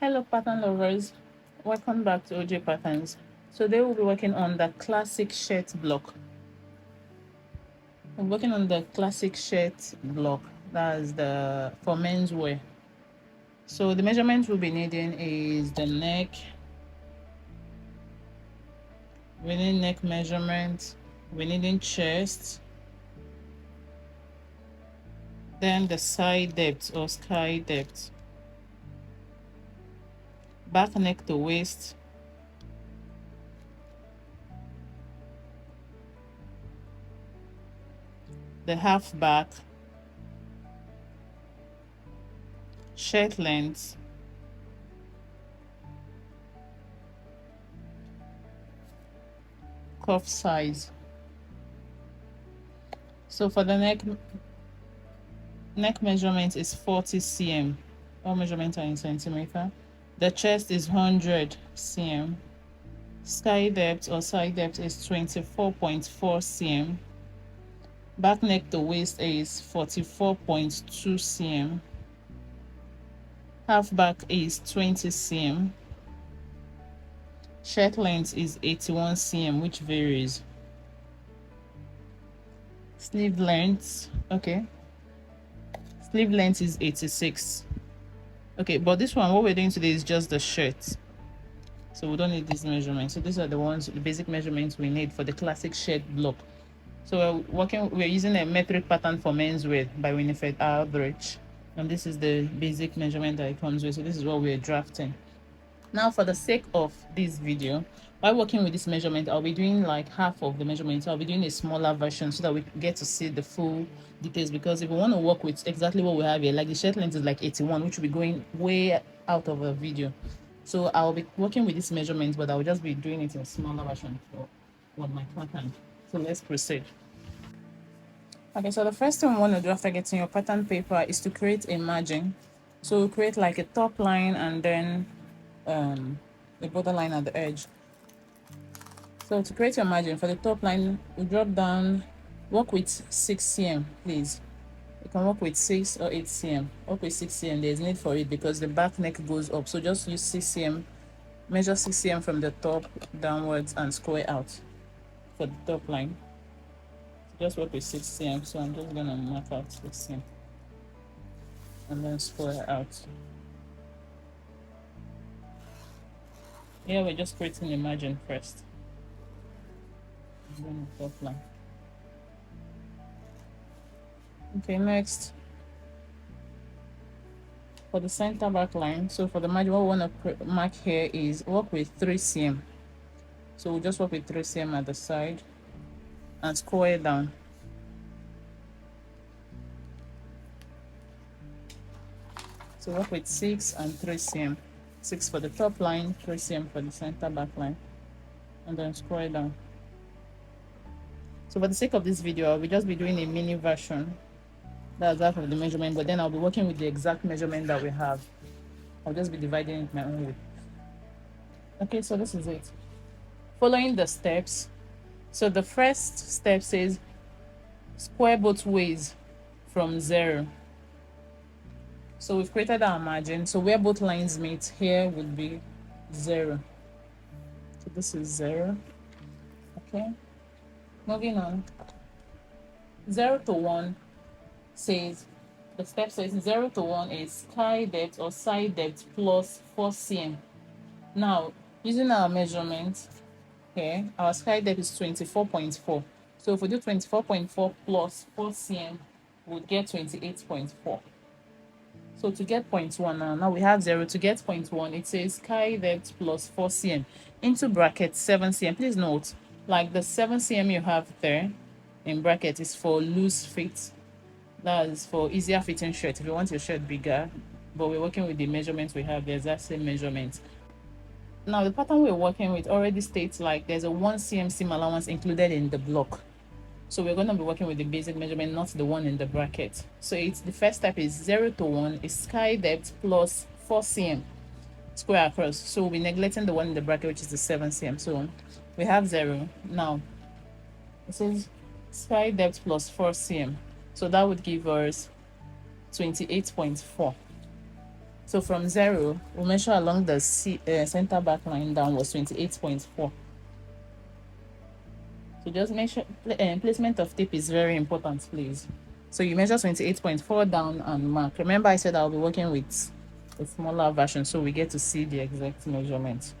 Hello pattern lovers, welcome back to OJ Patterns. Today we'll be working on the classic shirt block. We're working on the classic shirt block, that's the for menswear. So the measurements we'll be needing is the neck, we need neck measurement, we need chest, then the side depth or Scye depth, back neck to waist, the half back, shirt length, cuff size. So for the neck measurement is 40 cm. All measurements are in centimeter. The chest is 100 cm. Scye depth or side depth is 24.4 cm. Back neck to waist is 44.2 cm. Half back is 20 cm. Shirt length is 81 cm, which varies. Sleeve length, okay. Sleeve length is 86. Okay, but this one, what we're doing today is just the shirt. So we don't need these measurements. So these are the ones, the basic measurements we need for the classic shirt block. So we're using a metric pattern for menswear by Winifred, Aldrich. And this is the basic measurement that it comes with. So this is what we're drafting. Now for the sake of this video, while working with this measurement, I'll be doing like half of the measurements. I'll be doing a smaller version so that we get to see the full details, because if we want to work with exactly what we have here, like the shirt length is like 81, which will be going way out of a video. So I'll be working with this measurement, but I'll just be doing it in a smaller version for my pattern. So let's proceed. Okay, so the first thing we want to do after getting your pattern paper is to create a margin. So we'll create like a top line and then the borderline at the edge. So to create your margin for the top line, we drop down, work with 6 cm, please. You can work with 6 or 8 cm. Work with 6 cm. There's need for it because the back neck goes up. So just use 6 cm, measure 6 cm from the top downwards and square out for the top line. Just work with 6 cm. So I'm just gonna mark out 6 cm and then square out. Here we're just creating a margin first. And then the top line. Okay, next for the center back line. So for the margin, what we want to mark here is work with 3 cm. So we'll just work with 3 cm at the side and square down. So work with 6 and 3 cm. 6 for the top line, 3 cm for the center back line, and then square down. So for the sake of this video, I'll just be doing a mini version. That's half of the measurement, but then I'll be working with the exact measurement that we have. I'll just be dividing it my own way. Okay, so this is it. Following the steps. So the first step says square both ways from 0. So we've created our margin. So where both lines meet here would be 0. So this is 0. Okay. Moving on. 0 to 1 says, the step says 0 to 1 is Scye depth or side depth plus 4 cm. Now, using our measurement here, our Scye depth is 24.4. So if we do 24.4 plus 4 cm, we'll get 28.4. So to get 0.1 now we have 0. To get 0.1, it says Scye depth plus 4 cm into bracket 7 cm. Please note, like the 7 cm you have there in bracket is for loose fit. That is for easier fitting shirt if you want your shirt bigger, but we're working with the measurements we have, the exact same measurements. Now the pattern we're working with already states like there's a 1 cm seam allowance included in the block. So we're going to be working with the basic measurement, not the one in the bracket. So it's the first step is 0 to 1 is Scye depth plus 4 cm square across. So we'll be neglecting the one in the bracket, which is the 7 cm. So we have 0. Now it says Scye depth plus 4 cm. So that would give us 28.4. So from 0, we'll measure along the center back line down was 28.4. So just measure, placement of tape is very important, please. So you measure 28.4 down and mark. Remember I said I'll be working with a smaller version so we get to see the exact measurement.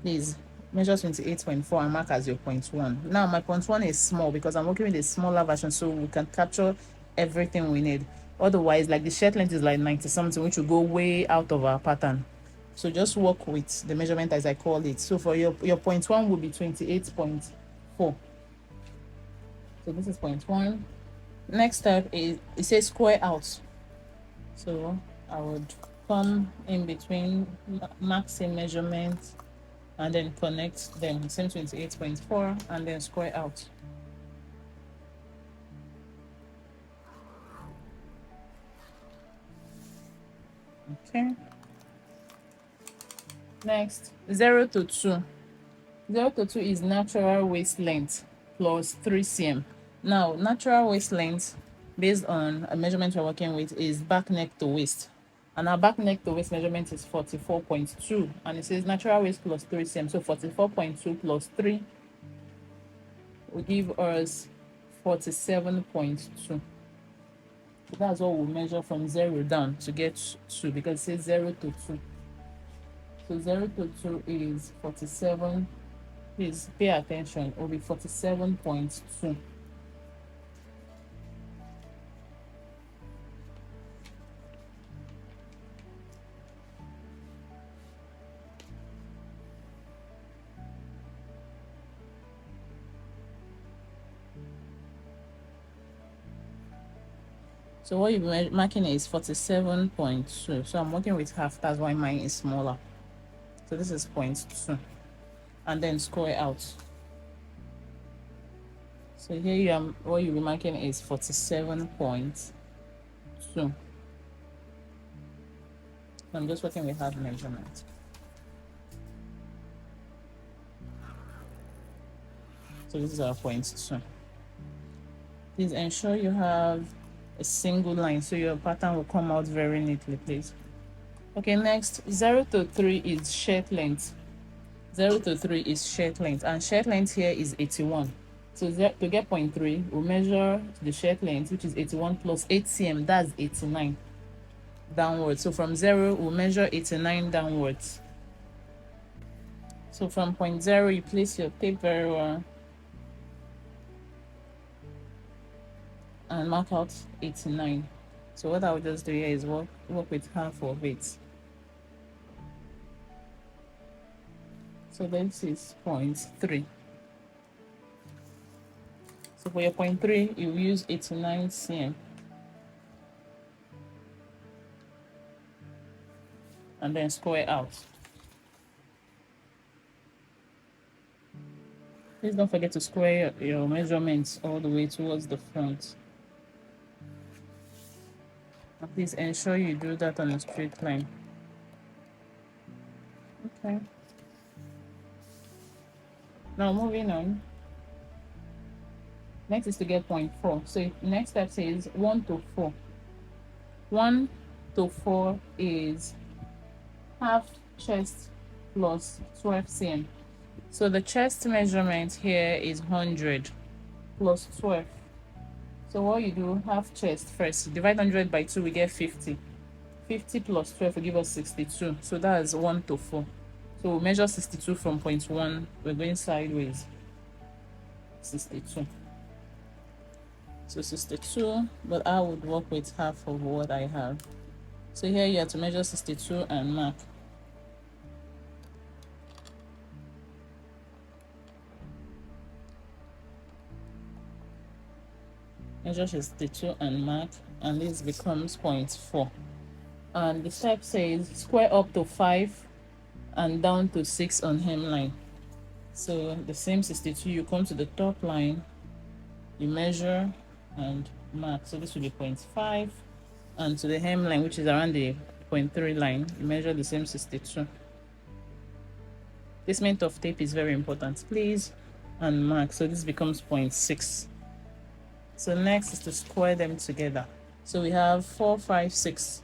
Please measure 28.4 and mark as your 0.1. Now my 0.1 is small because I'm working with a smaller version so we can capture everything we need. Otherwise, like the shirt length is like 90 something, which will go way out of our pattern. So just work with the measurement as I call it. So for your 0.1 will be 28.4. So this is 0.1. Next step is it says square out. So I would come in between, mark same measurement, and then connect them, same 28.4, and then square out. Okay. Next, 0 to 2. 0 to 2 is natural waist length plus 3 cm. Now, natural waist length, based on a measurement we're working with, is back neck to waist. And our back neck to waist measurement is 44.2. And it says natural waist plus 3 cm. So 44.2 plus 3 will give us 47.2. So that's what we'll measure from 0 down to get 2, because it says 0 to 2. So 0 to 2 is 47. Please pay attention. It will be 47.2. So what you'll be marking is 47.2. So I'm working with half. That's why mine is smaller. So this is 0.2. And then square out. So here you are, what you'll be marking is 47.2. I'm just working with half measurement. So this is our 0.2. Please ensure you have a single line so your pattern will come out very neatly, please. Okay, next, 0 to 3 is shirt length. 0 to 3 is shirt length, and shirt length here is 81. So to get 0.3, we'll measure the shirt length, which is 81 plus 8 cm, that's 89 downwards. So from 0, we'll measure 89 downwards. So from 0.0, you place your tape very well and mark out 89. So what I will just do here is work with half of it. So this is 0.3. So for your 0.3, you use 89 cm. And then square out. Please don't forget to square your measurements all the way towards the front. And please ensure you do that on a straight line. Okay. Now moving on. Next is to get 0.4. So next step says 1 to 4. 1 to 4 is half chest plus 12 cm. So the chest measurement here is 100 plus 12. So what you do, half chest first, divide 100 by 2, we get 50. 50 plus 12 will give us 62. So that is 1 to 4. So we'll measure 62 from 0.1. We're going sideways. 62. So 62, but I would work with half of what I have. So here you have to measure 62 and mark. Measure 62 and mark, and this becomes 0.4. And the step says square up to 5 and down to 6 on hemline. So the same 62, you come to the top line, you measure and mark. So this will be 0.5, and to the hemline, which is around the 0.3 line, you measure the same 62. Placement of tape is very important, please, and mark. So this becomes 0.6. So next is to square them together. So we have 4, 5, 6.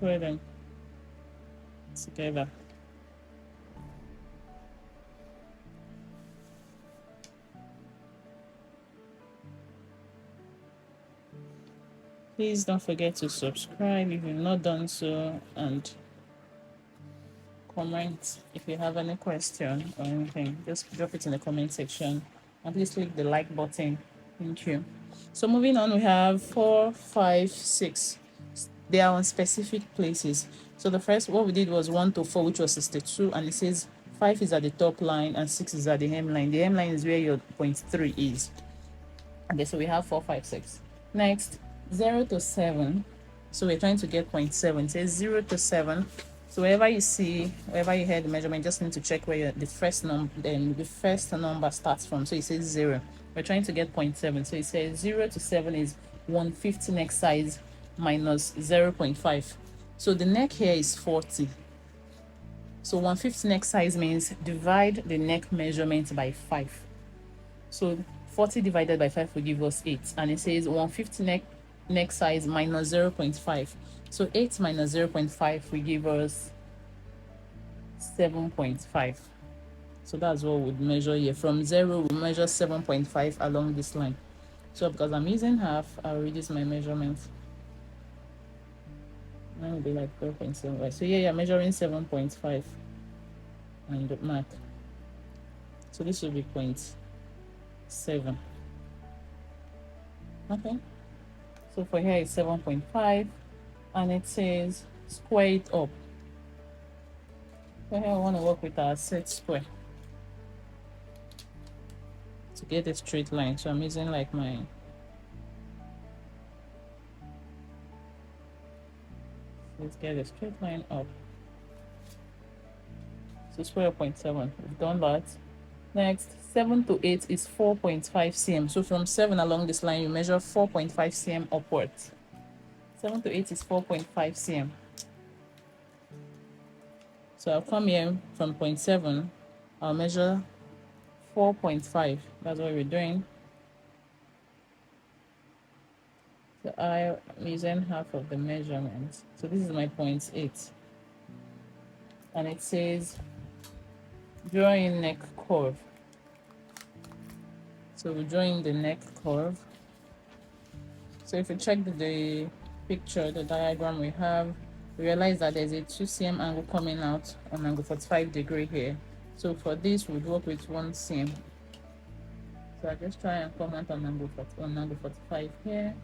square them together. Please don't forget to subscribe if you've not done so, and comment if you have any question or anything. Just drop it in the comment section, and please click the like button. Thank you. So moving on, we have 4, 5, 6. They are on specific places. So the first, what we did was 1 to 4, which was 62, and it says 5 is at the top line and 6 is at the hemline. The hemline is where your point 3 is. Okay, so we have 4, 5, 6. Next, 0 to 7. So we're trying to get 0.7. It says 0 to 7. So wherever you see, wherever you hear the measurement, just need to check where the first number starts from. So it says 0. We're trying to get 0.7. So it says 0 to 7 is 1/50 neck size minus 0.5. So the neck here is 40. So 1/50 neck size means divide the neck measurement by 5. So 40 divided by 5 will give us 8. And it says 1/50 neck size minus 0.5. So 8 minus 0.5 will give us 7.5. So that's what we'd measure here. From 0, we measure 7.5 along this line. So because I'm using half, I'll reduce my measurement. Mine will be like 4.75. So here you're measuring 7.5 and mark. So this will be 0.7. Okay. So for here it's 7.5, and it says square it up. So here I want to work with our set square to get a straight line. So I'm using like my let's get a straight line up. So square 0.7. We've done that. Next, 7 to 8 is 4.5 cm. So from 7 along this line, you measure 4.5 cm upwards. 7 to 8 is 4.5 cm. So I'll come here from 0.7. I'll measure 4.5. That's what we're doing. So I'm using half of the measurement. So this is my 0.8. And it says draw in neck curve. So we're drawing the neck curve. So if you check the picture, the diagram we have, we realize that there's a 2 cm angle coming out on angle 45 degree here. So for this, we'd work with 1 cm. So I just try and come out on angle 45 here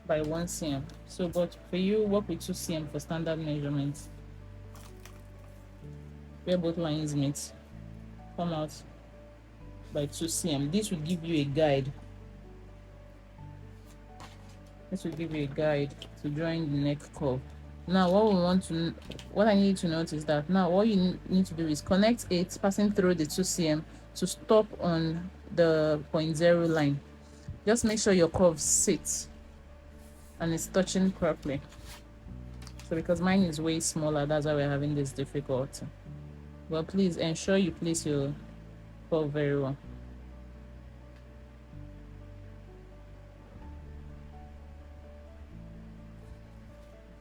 by 1 cm. So but for you, work with 2 cm for standard measurements. Where both lines meet, come out by 2 cm. This will give you a guide. This will give you a guide to drawing the neck curve. Now what I need to note is that now what you need to do is connect it passing through the 2 cm to stop on the 0.0 line. Just make sure your curve sits and it's touching properly. So because mine is way smaller, that's why we're having this difficulty. Well, please ensure you place your curve very well.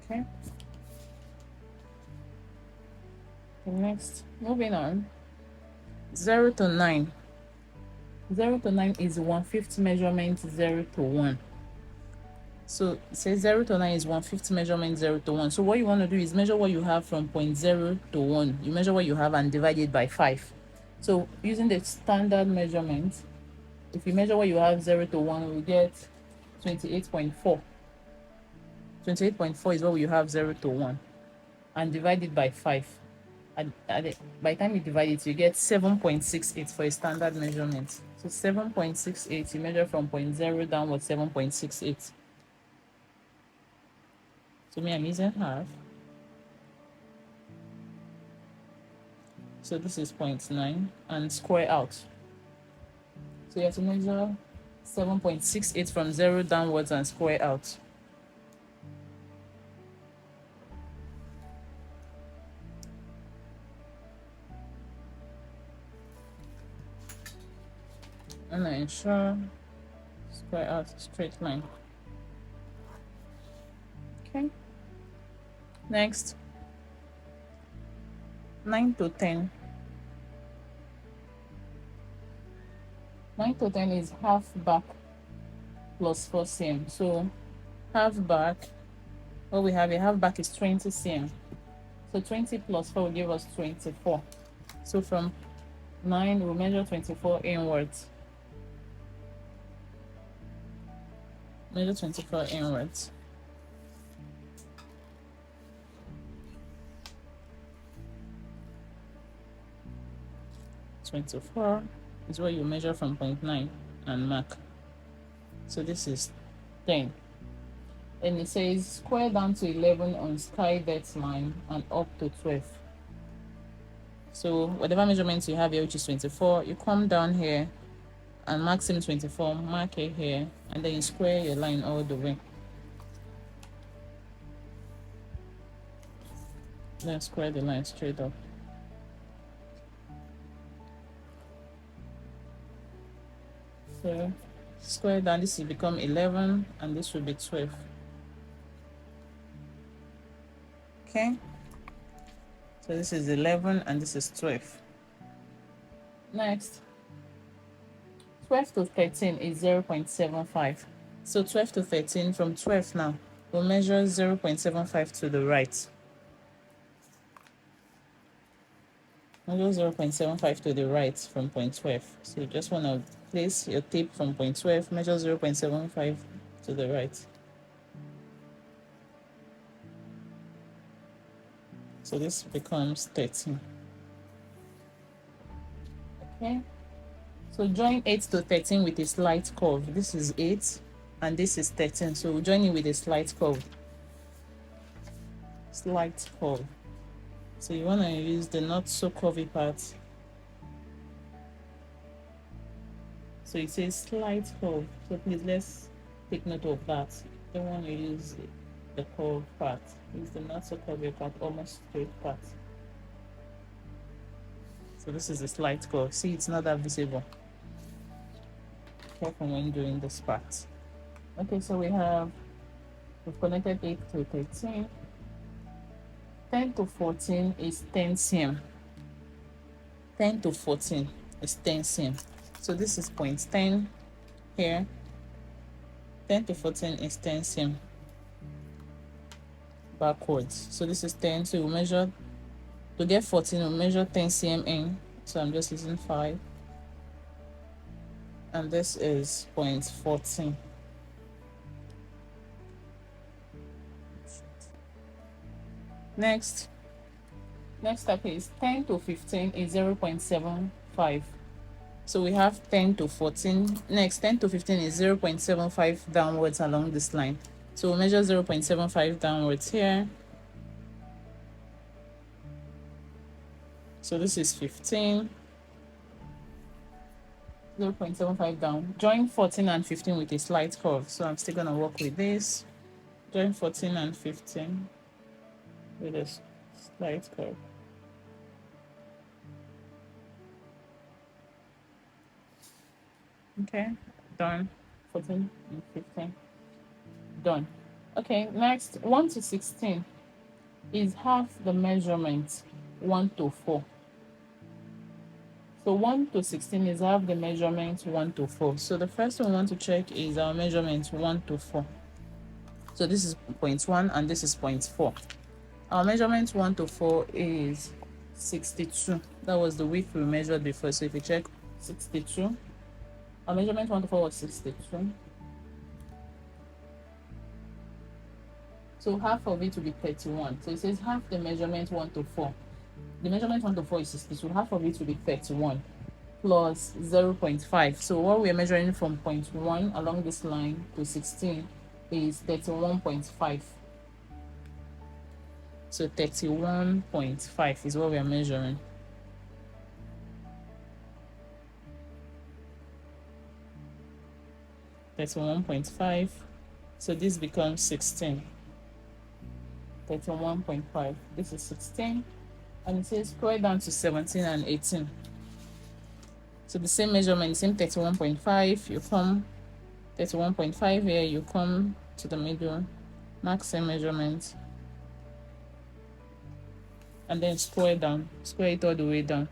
Okay. Next, moving on. 0 to 9. 0 to 9 is 1/5 measurement 0 to 1. So it says 0 to 9 is 1/5 measurement 0 to 1. So what you want to do is measure what you have from 0 to 1. You measure what you have and divide it by 5. So using the standard measurement, if you measure what you have 0 to 1, we get 28.4. 28.4 is what you have 0 to 1. And divide it by 5. By the time you divide it, you get 7.68 for a standard measurement. So 7.68, you measure from 0 downwards, 7.68. So me, I'm using half. So this is 0.9 and square out. So you have to measure 7.68 from 0 downwards and square out. And I ensure square out straight line. Okay. Next, 9 to 10. 9 to 10 is half back plus 4 cm. So half back, what we have here, half back is 20 cm. So 20 plus 4 will give us 24. So from 9, we'll measure 24 inwards. Measure 24 inwards. .24 is what you measure from 0.9 and mark. So this is 10. And it says square down to 11 on Scye depth line and up to 12. So whatever measurements you have here, which is 24, you come down here and mark same 24, mark it here, and then you square your line all the way. Then square the line straight up. So square down, this will become 11 and this will be 12. Okay, so this is 11 and this is 12. Next, 12 to 13 is 0.75. So 12 to 13, from 12 now, we'll measure 0.75 to the right. Measure 0.75 to the right from point 12. So you just want to place your tape from point 12, measure 0.75 to the right. So this becomes 13. Okay. So join 8 to 13 with a slight curve. This is 8 and this is 13. So we'll join it with a slight curve. Slight curve. So you want to use the not so curvy part. So it says slight curve. So please let's take note of that. You don't want to use the curve part. Use the not so curvy part, almost straight part. So this is a slight curve. See, it's not that visible. Careful when doing this part. Okay, so we've connected 8 to 13. 10 to 14 is 10 cm. 10 to 14 is 10 cm. So this is point 10 here. 10 to 14 is 10 cm backwards. So this is 10. So we'll measure, to get 14, we'll measure 10 cm in. So I'm just using 5. And this is point 14. Next step is 10 to 15 is 0.75. So we have 10 to 14. Next, 10 to 15 is 0.75 downwards along this line. So we'll measure 0.75 downwards here. So this is 15. 0.75 down. Join 14 and 15 with a slight curve. So I'm still going to work with this. Join 14 and 15 with a slight curve. Okay, done. 14 and 15. Done. Okay, next, 1 to 16 is half the measurement 1 to 4. So 1 to 16 is half the measurement 1 to 4. So the first one we want to check is our measurement 1 to 4. So this is point 1 and this is point 4. Our measurement 1 to 4 is 62. That was the width we measured before. So if you check 62, our measurement 1 to 4 was 62. So half of it will be 31. So it says half the measurement 1 to 4. The measurement 1 to 4 is 62. Half of it will be 31 plus 0.5. So what we are measuring from point 1 along this line to 16 is 31.5. So 31.5 is what we are measuring. That's 1.5. So this becomes 16. 31.5. This is 16. And it says square down to 17 and 18. So the same measurement, same 31.5. You come 31.5 here, you come to the middle, Mark same measurement, and then square down. Square it all the way down.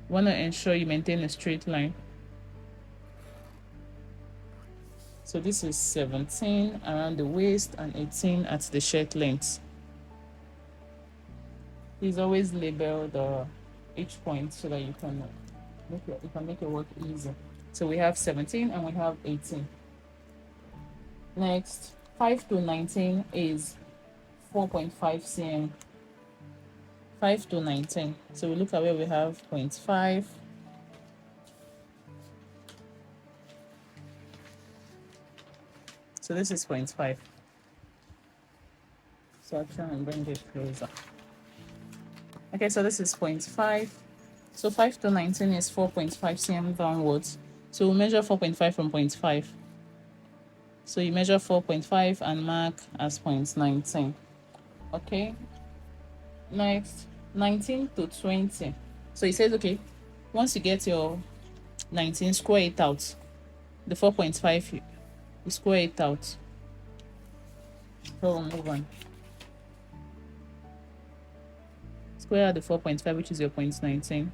You want to ensure you maintain a straight line. So this is 17 around the waist and 18 at the shirt length. Please always label each point so that you can make your work easy. So we have 17 and we have 18. Next, 5 to 19 is 4.5 cm. 5 to 19. So we look at where we have 0.5. So this is 0.5. So I'll try and bring it closer. Okay, so this is 0.5. So 5 to 19 is 4.5 cm downwards. So we'll measure 4.5 from 0.5. So you measure 4.5 and mark as 0.19. Okay. Next, 19 to 20. So it says, okay, once you get your 19, square it out. The 4.5, you square it out. So we'll move on. Square out the 4.5, which is your 0.19.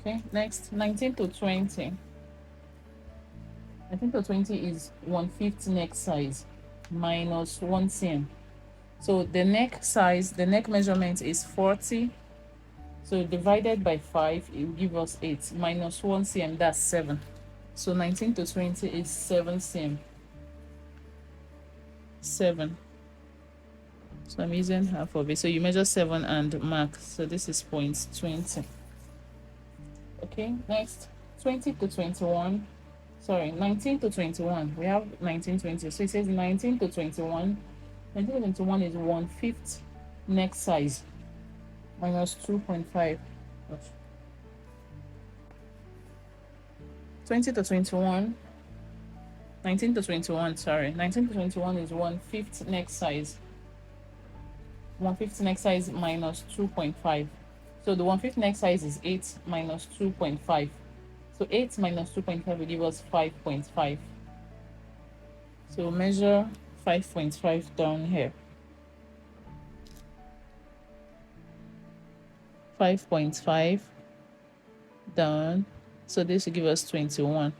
Okay, next, 19 to 20. 19 to 20 is 1/5 neck size minus 1 cm. So the neck size, the neck measurement is 40. So divided by 5, it will give us 8 minus 1 cm, that's 7. So 19 to 20 is 7 cm. 7. So I'm using half of it. So you measure 7 and mark. So this is 0.20. Okay, next, 20 to 21. Sorry, 19 to 21. We have 19, 20. So it says 19 to 21. 19 to 21 is 1/5 neck size minus 2.5. 20 to 21. 19 to 21, sorry. 19 to 21 is 1/5 neck size. 1/5 neck size minus 2.5. So the 1/5 neck size is 8 minus 2.5. So 8 minus 2.5 will give us 5.5. So measure 5.5 down here. 5.5 down. So this will give us 21.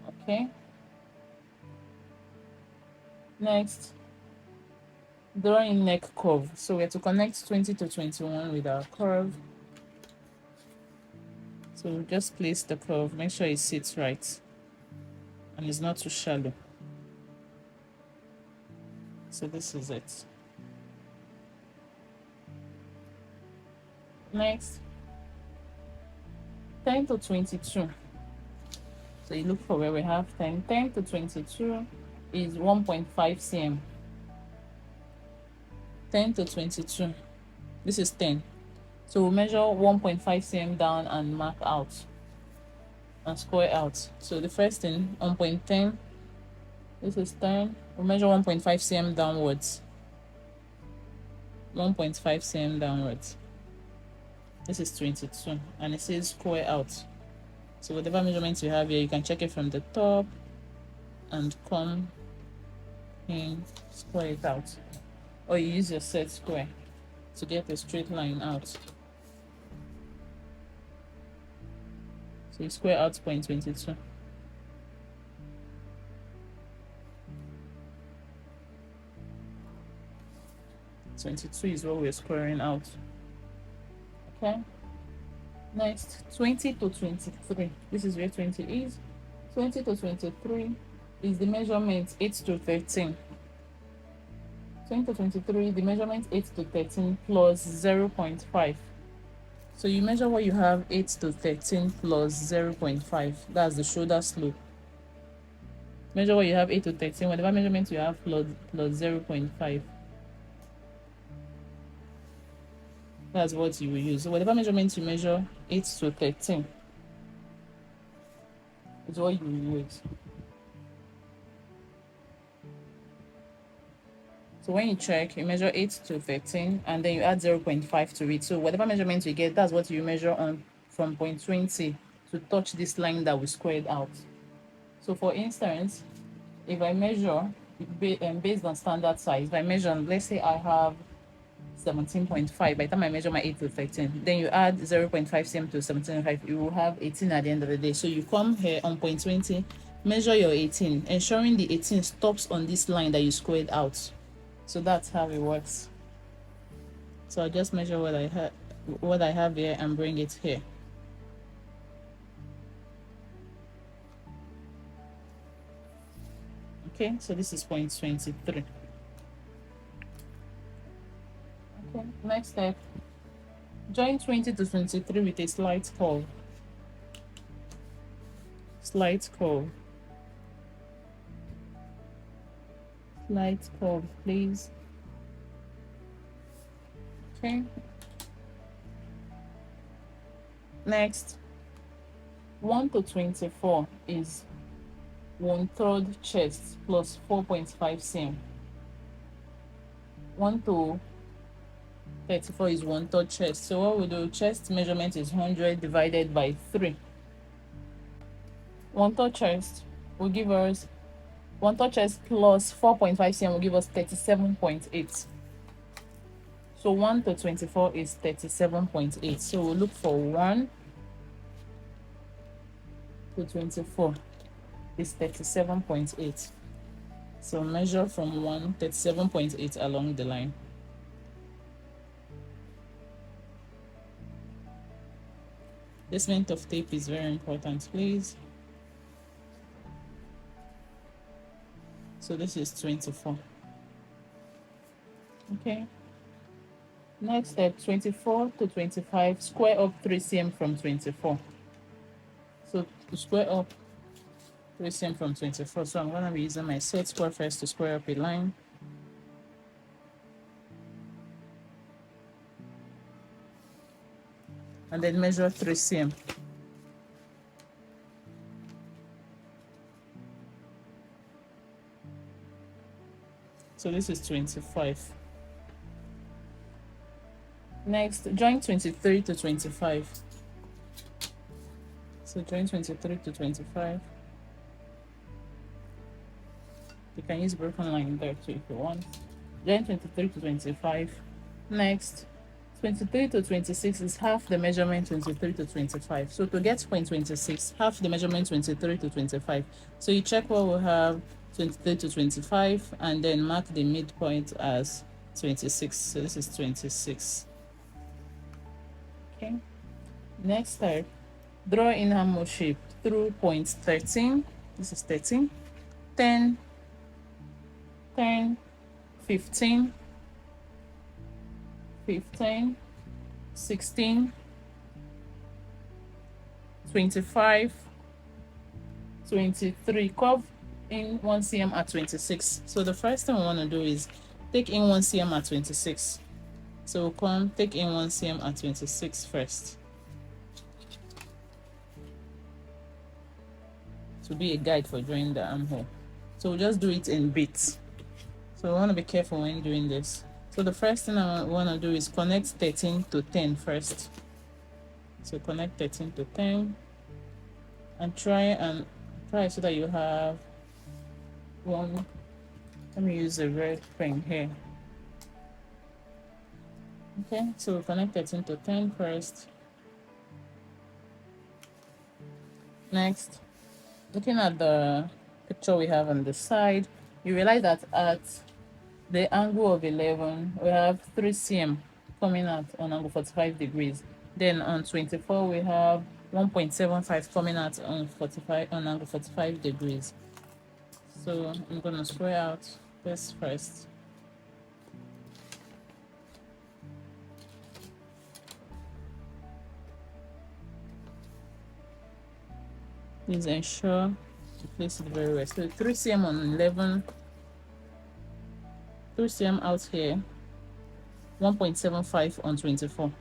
Okay. Next, drawing neck curve. So we have to connect 20 to 21 with our curve. So just place the curve, make sure it sits right and it's not too shallow. So this is it. Next, 10 to 22. So you look for where we have 10. 10 to 22 is 1.5 cm. 10 to 22. This is 10. So we'll measure 1.5 cm down and mark out and square out. So the first thing, 1.10. This is 10. We'll measure 1.5 cm downwards. 1.5 cm downwards. This is 22. And it says square out. So whatever measurements you have here, you can check it from the top and come in, square it out. Or you use your set square to get a straight line out. So you square out 0.22. .22 is what we're squaring out. Okay. Next, 20 to 23. This is where 20 is. 20 to 23 is the measurement 8 to 13. 20 to 23, the measurement 8 to 13 plus 0.5. So you measure what you have 8 to 13 plus 0.5. That's the shoulder slope. Measure what you have 8 to 13, whatever measurement you have plus 0.5. That's what you will use. So whatever measurement you measure 8 to 13 is what you will use. So when you check, you measure 8 to 13 and then you add 0.5 to it. So whatever measurement you get, that's what you measure on from 0.20 to touch this line that we squared out. So for instance, if I measure based on standard size. If I measure, let's say I have 17.5, by the time I measure my 8 to 13, then you add 0.5 cm to 17.5, you will have 18 at the end of the day. So you come here on point 20, measure your 18, ensuring the 18 stops on this line that you squared out. So that's how it works. So I'll just measure what I have here and bring it here. Okay, so this is point 23. Okay, next step. Join 20 to 23 with a slight curve. Slight curve. Slight curve, please. Okay. Next, 1 to 24 is 1/3 chest plus 4.5 cm. 1 to 34 is 1/3 chest. So what we do, chest measurement is 100 divided by 3. 1/3 chest will give us 1/3 chest plus 4.5 cm will give us 37.8. So 1 to 24 is 37.8. So we'll look for 1 to 24 is 37.8. So measure from 37.8 along the line. Placement of tape is very important, please. So this is 24. Okay. Next step, 24 to 25, square up 3 cm from 24. So to square up 3 cm from 24, so I'm going to be using my set square first to square up a line. And then measure 3 cm. So this is 25. Next, join 23 to 25. So join 23 to 25. You can use broken line there too if you want. Join 23 to 25. Next, 23 to 26 is half the measurement 23 to 25. So to get point 26, half the measurement 23 to 25. So you check what we have 23 to 25 and then mark the midpoint as 26. So this is 26. Okay. Next step, draw in armhole shape through point 13. This is 13, 10, 10, 15, 15, 16, 25, 23. Curve in 1 cm at 26. So the first thing we want to do is take in 1 cm at 26. So we'll come take in 1 cm at 26 first, to be a guide for drawing the armhole. So we'll just do it in bits. So we want to be careful when doing this. So the first thing I want to do is connect 13 to 10 first. So connect 13 to 10 and try so that you have one. Let me use a red pen here. Okay, so we'll connect 13 to 10 first. Next, looking at the picture we have on the side, you realize that at the angle of 11, we have 3 cm coming out on angle 45 degrees. Then on 24, we have 1.75 coming out on angle 45 degrees. So I'm going to square out this first. Please ensure to place it very well. So 3 cm on 11, 3 cm out here, 1.75 on 24.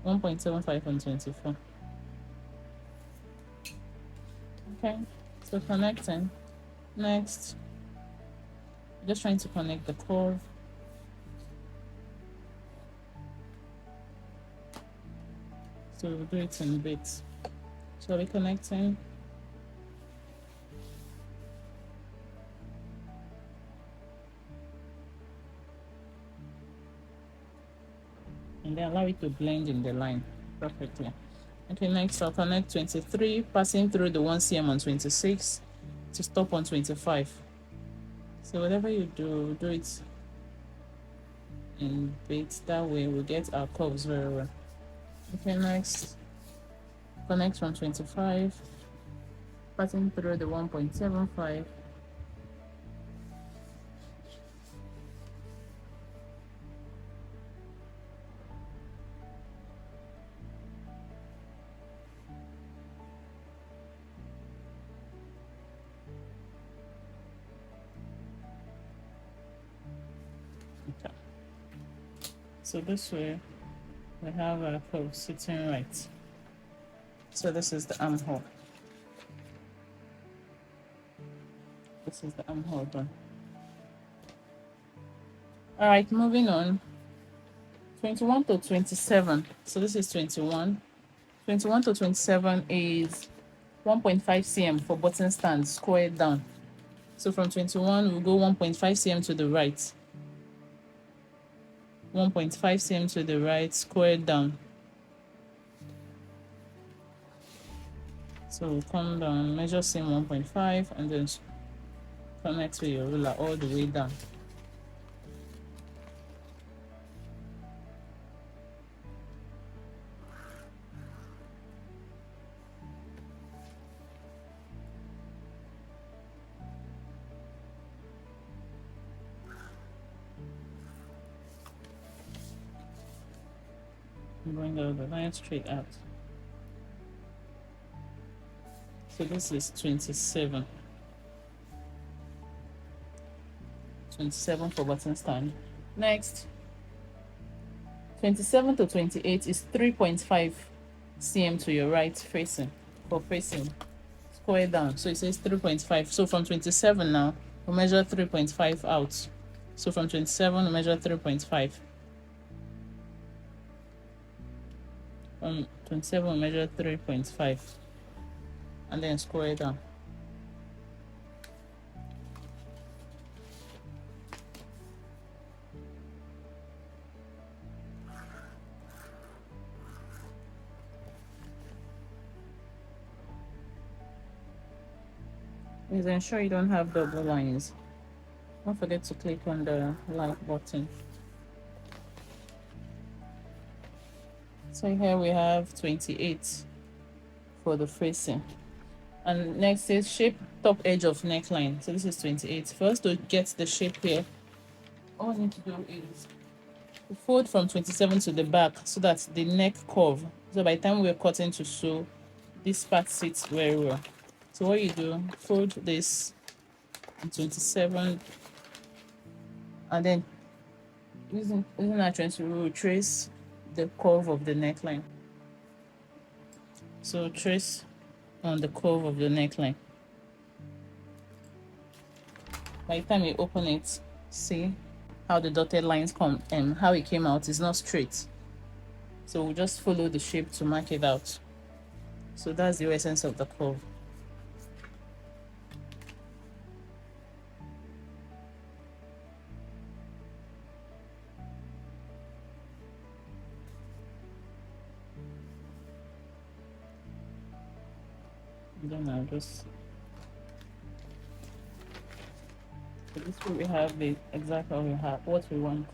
1.75 on 24. Okay, so connecting. Next, just trying to connect the curve. So we'll do it in bits. So we're connecting. and then allow it to blend in the line perfectly. Okay, next I'll connect 23, passing through the 1 cm on 26 to stop on 25. So whatever you do, do it in bits, that way we get our curves very well. Okay, next connect from 25, passing through the 1.75. Okay. So this way we have our curve sitting right. So this is the armhole. This is the armhole done. All right, moving on. 21 to 27. So this is 21. 21 to 27 is 1.5 cm for button stand squared down. So from 21, we'll go 1.5 cm to the right. 1.5 cm to the right, squared down. So we'll come down, measure seam 1.5, and then connect with your ruler all the way down. Bring out the line straight out. So this is 27. 27 for button stand. Next, 27 to 28 is 3.5 cm to your right facing, for facing. Square down. So it says 3.5. So from 27 now, we'll measure 3.5 out. So from 27, we'll measure 3.5. From 27, we'll measure 3.5. And then square it down. Please ensure you don't have double lines. Don't forget to click on the like button. So here we have 28 for the facing. And next is shape top edge of neckline. So this is 28. For us to get the shape here, all we need to do is to fold from 27 to the back so that the neck curve. So by the time we're cutting to sew, this part sits very well. So what you do, fold this on 27, and then using our transfer, we will trace the curve of the neckline. So trace on the curve of the neckline. By the time you open it, see how the dotted lines come and how it came out is not straight. So we'll just follow the shape to mark it out. So that's the essence of the curve. Then I'll just, so this way we have the exact what we want.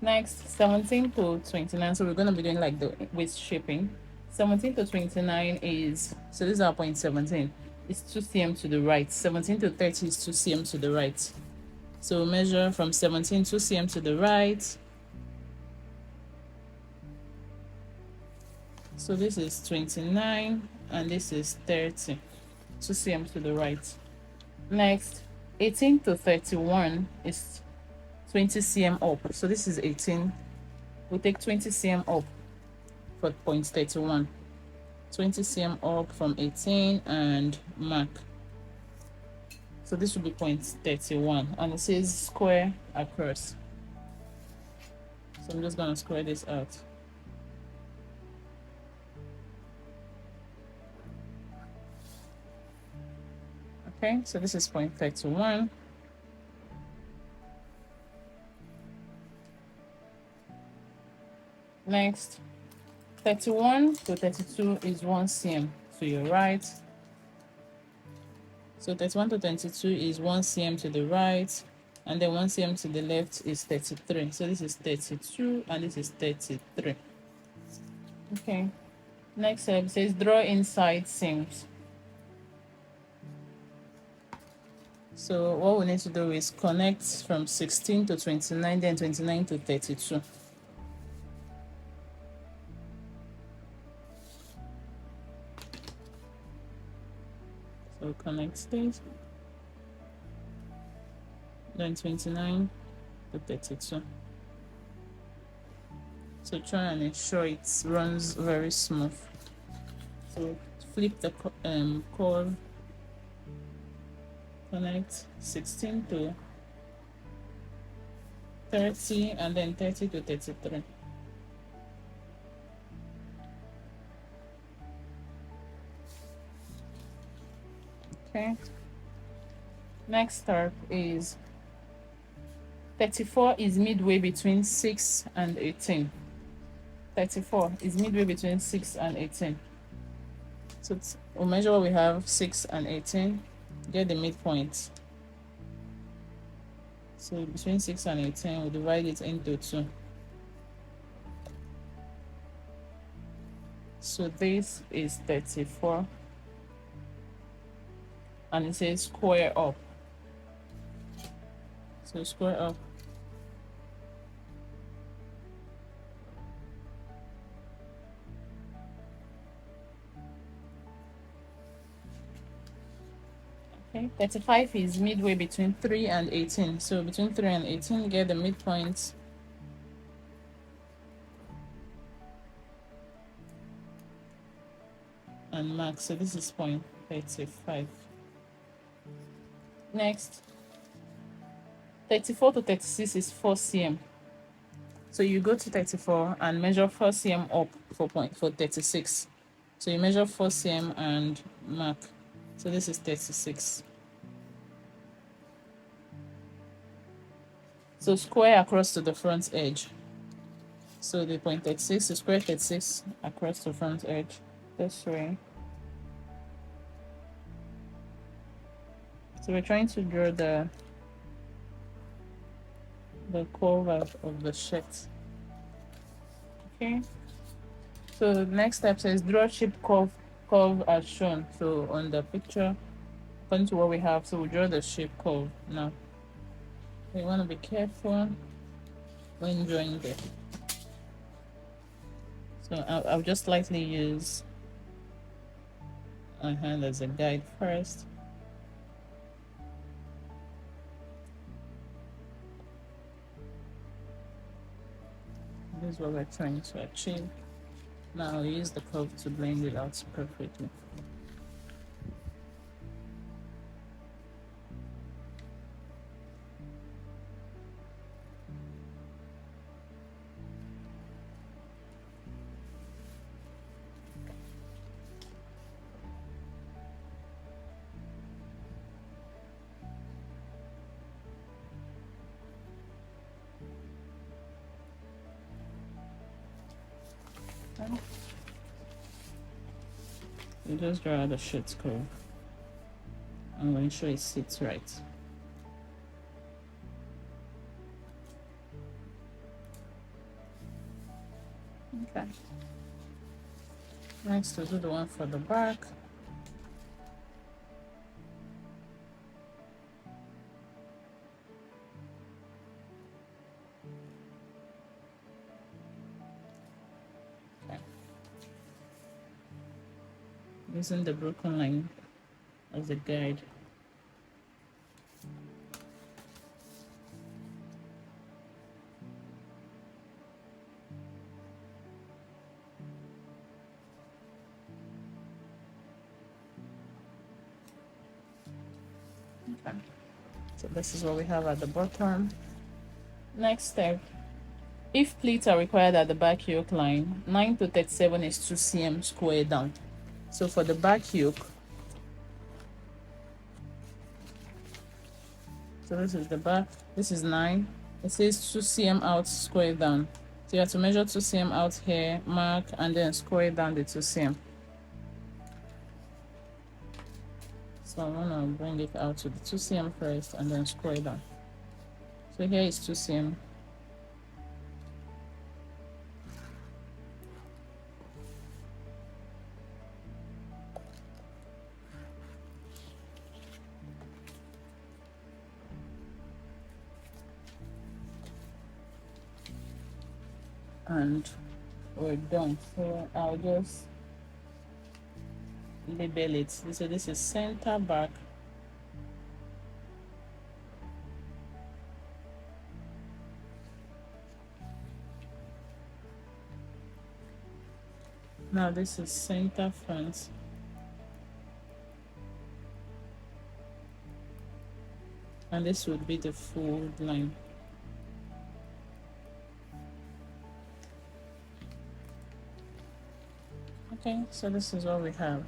Next, 17 to 29. So we're going to be doing like the waist shaping. 17 to 29 is, so this is our point 17. It's 2 cm to the right. 17 to 30 is 2 cm to the right. So we'll measure from 17, 2 cm to the right. So this is 29 and this is 30. 2 cm to the right. Next, 18 to 31 is 20 cm up. So this is 18. We'll take 20 cm up for point 31. 20 cm up from 18 and mark. So this will be point 31. And it says square across. So I'm just going to square this out. Okay, so this is point 31. Next, 31 to 32 is 1 cm to your right. So 31 to 22 is 1 cm to the right, and then 1 cm to the left is 33. So this is 32 and this is 33. Okay. Next step says draw inside seams. So what we need to do is connect from 16 to 29, then 29 to 32. So connect this, then 29 to 32. So try and ensure it runs very smooth. So flip the cord, connect 16 to 30 and then 30 to 33. Okay. Next step is 34 is midway between 6 and 18. 34 is midway between 6 and 18. So we'll measure what we have, 6 and 18, get the midpoint. So between 6 and 18, we'll divide it into 2. So this is 34. And it says square up. So square up. Okay, 35 is midway between 3 and 18. So between 3 and 18, get the midpoint. And mark. So this is point 35. Next, 34 to 36 is 4 cm. So you go to 34 and measure 4 cm up for 36. So you measure 4 cm and mark. So this is 36. So square across to the front edge. So the point 36 is square 36 across the front edge this way. So we're trying to draw the curve of the shirt. Okay. So the next step says draw shape curve as shown. So on the picture, according to what we have, so we'll draw the shape curve now. We want to be careful when drawing this. So I'll just lightly use my hand as a guide first. This is what we're trying to achieve. Now I'll use the curve to blend it out perfectly. You just draw the shirt curve and we'll ensure it sits right. Okay. Next, we'll do the one for the back. Using the broken line as a guide. Okay. So this is what we have at the bottom. Next step. If pleats are required at the back yoke line, 9 to 37 is 2 cm square down. So for the back yoke, so this is the back, this is 9. It says 2 cm out square down. So you have to measure 2 cm out here, mark, and then square down the 2 cm. So I'm gonna bring it out to the 2 cm first and then square down. So here is 2 cm. And we're done. So I'll just label it. So this is center back. Now this is center front. And this would be the fold line. Okay, so this is what we have.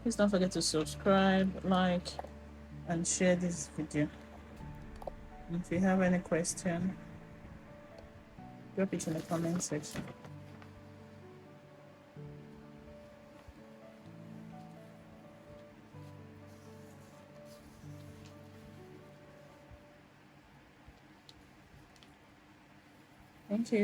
Please don't forget to subscribe, like, and share this video. If you have any question, drop it in the comment section. Thank you.